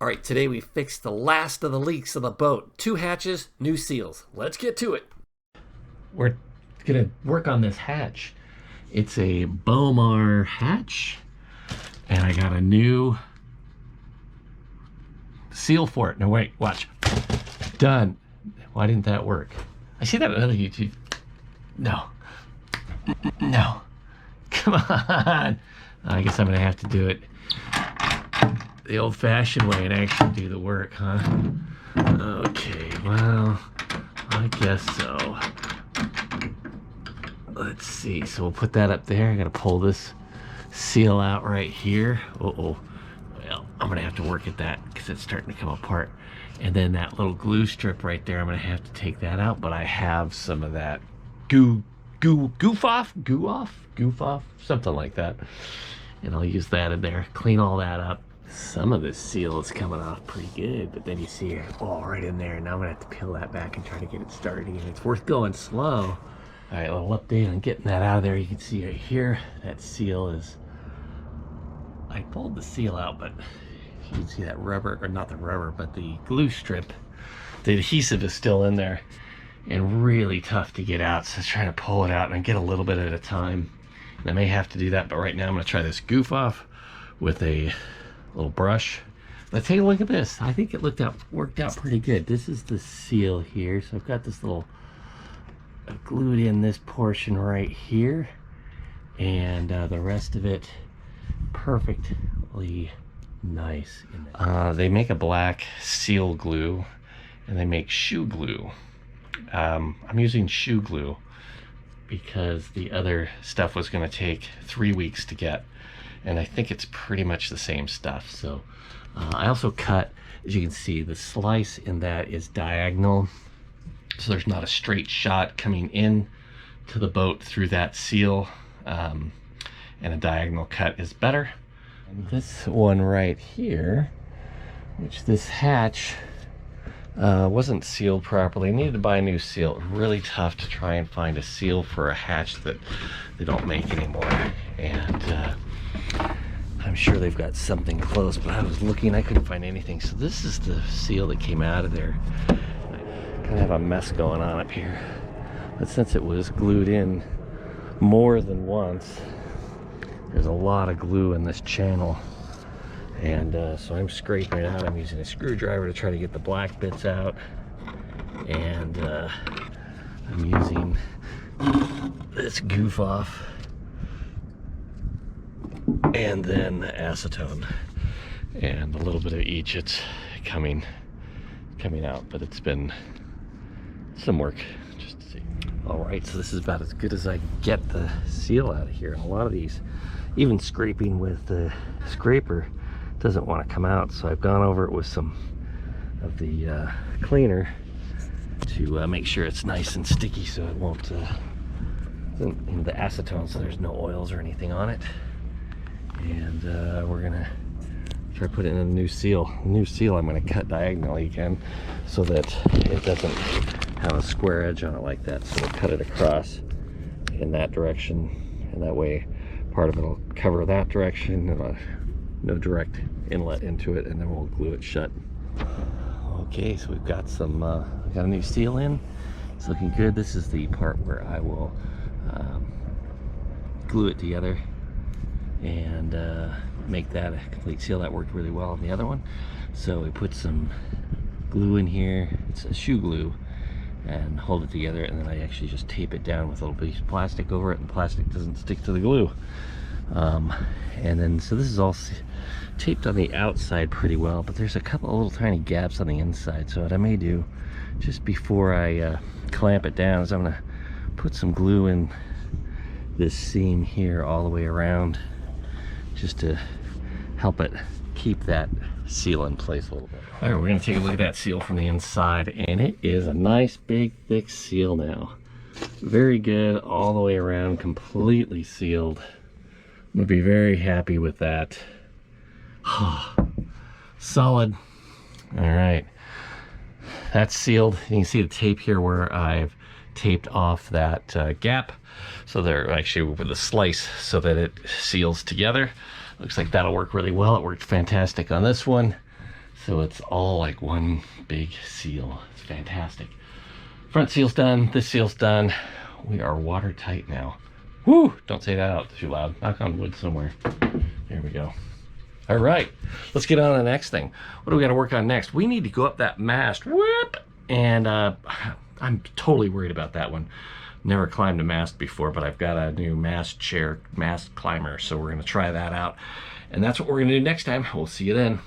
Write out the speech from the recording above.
All right, today we fixed the last of the leaks of the boat. 2 hatches, new seals. Let's get to it. We're gonna work on this hatch. It's a Bomar hatch, and I got a new seal for it. No, wait, watch. Done. Why didn't that work? I see that on other YouTube. No. No. Come on. I guess I'm gonna have to do it the old-fashioned way and actually do the work, huh? Okay, well, I guess so. Let's see, so we'll put that up there. I gotta pull this seal out right here. Uh-oh. Well, I'm gonna have to work at that because it's starting to come apart. And then that little glue strip right there, I'm gonna have to take that out, but I have some of that goof off, something like that. And I'll use that in there, clean all that up. Some of this seal is coming off pretty good, but then you see it all right in there. Now I'm gonna have to peel that back and try to get it started again. It's worth going slow. All right, a little update on getting that out of there. You can see right here, that seal is, I pulled the seal out, but you can see that rubber, or not the rubber, but the glue strip, the adhesive is still in there and really tough to get out. So I was trying to pull it out and get a little bit at a time. And I may have to do that, but right now I'm gonna try this goof off with a little brush. Let's take a look at this. I think it worked out pretty good. This is the seal here. So I've got this little glued in this portion right here, and the rest of it perfectly nice. They make a black seal glue, and they make shoe glue. I'm using shoe glue because the other stuff was going to take 3 weeks to get, and I think it's pretty much the same stuff. So I also cut, as you can see, the slice in that is diagonal, so there's not a straight shot coming in to the boat through that seal, and a diagonal cut is better. And this one right here, which this hatch wasn't sealed properly. I needed to buy a new seal. Really tough to try and find a seal for a hatch that they don't make anymore, and I'm sure they've got something close, but I was looking, I couldn't find anything. So this is the seal that came out of there. I kind of have a mess going on up here, but since it was glued in more than once, there's a lot of glue in this channel, and so I'm scraping it out. I'm using a screwdriver to try to get the black bits out, and I'm using this goof off and then acetone, and a little bit of each. It's coming out, but it's been some work just to see. All right, so this is about as good as I can get the seal out of here. And a lot of these, even scraping with the scraper, doesn't want to come out, so I've gone over it with some of the cleaner to make sure it's nice and sticky, so it won't in the acetone, so there's no oils or anything on it. And we're gonna try putting in a new seal. I'm gonna cut diagonally again so that it doesn't have a square edge on it like that. So we'll cut it across in that direction, and that way part of it will cover that direction, and no direct inlet into it, and then we'll glue it shut. Okay, so we've got some got a new seal in. It's looking good. This is the part where I will glue it together and make that a complete seal. That worked really well on the other one. So we put some glue in here. It's a shoe glue, and hold it together, and then I actually just tape it down with a little piece of plastic over it, and the plastic doesn't stick to the glue. And then, so this is all taped on the outside pretty well, but there's a couple of little tiny gaps on the inside. So what I may do, just before I clamp it down, is I'm gonna put some glue in this seam here all the way around, just to help it keep that seal in place a little bit. All right, we're gonna take a look at that seal from the inside, and it is a nice big thick seal now. Very good all the way around, completely sealed. I'm gonna be very happy with that. Solid. All right, that's sealed. You can see the tape here where I've taped off that gap, so they're actually with a slice so that it seals together. Looks like that'll work really well. It worked fantastic on this one. So it's all like one big seal. It's fantastic. Front seal's done. This seal's done. We are watertight now. Woo! Don't say that out too loud. Knock on wood somewhere. There we go. All right, let's get on to the next thing. What do we got to work on next? We need to go up that mast. Whoop! And I'm totally worried about that one. Never climbed a mast before, but I've got a new mast climber, so we're going to try that out. And that's what we're going to do next time. We'll see you then.